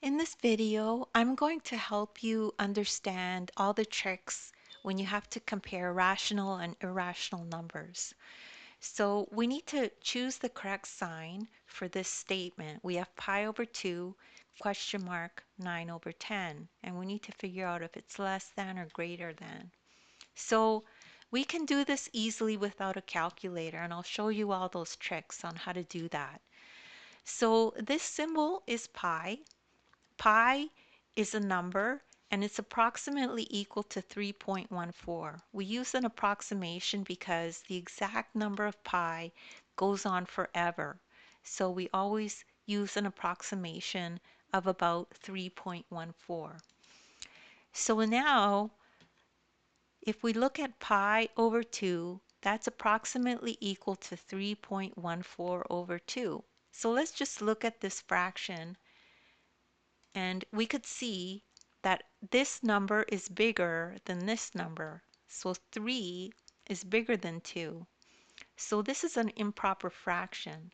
In this video, I'm going to help you understand all the tricks when you have to compare rational and irrational numbers. So we need to choose the correct sign for this statement. We have pi over 2, question mark, 9 over 10, and we need to figure out if it's less than or greater than. So we can do this easily without a calculator, and I'll show you all those tricks on how to do that. So this symbol is pi. Pi is a number and it's approximately equal to 3.14. We use an approximation because the exact number of pi goes on forever. So we always use an approximation of about 3.14. So now, if we look at pi over 2, that's approximately equal to 3.14 over 2. So let's just look at this fraction. And we could see that this number is bigger than this number. So 3 is bigger than 2. So this is an improper fraction.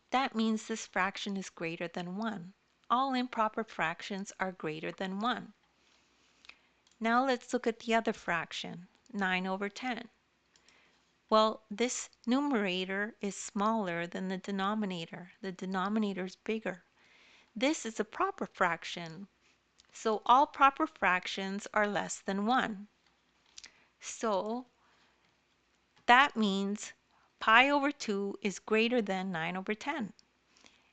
That means this fraction is greater than 1. All improper fractions are greater than 1. Now let's look at the other fraction, 9 over 10. Well, this numerator is smaller than the denominator. The denominator is bigger. This is a proper fraction. So all proper fractions are less than 1. So that means pi over 2 is greater than 9 over 10.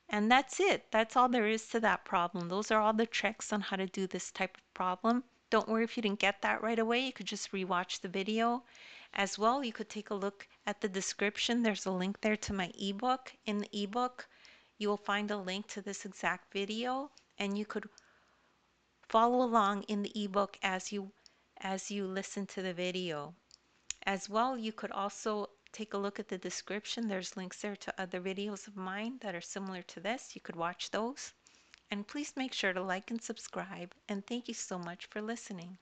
And that's it. That's all there is to that problem. Those are all the tricks on how to do this type of problem. Don't worry if you didn't get that right away. You could just rewatch the video. As well, you could take a look at the description. There's a link there to my ebook. In the ebook, you will find a link to this exact video, and you could follow along in the ebook as you listen to the video. As well, you could also take a look at the description. There's links there to other videos of mine that are similar to this. You could watch those. And please make sure to like and subscribe. And thank you so much for listening.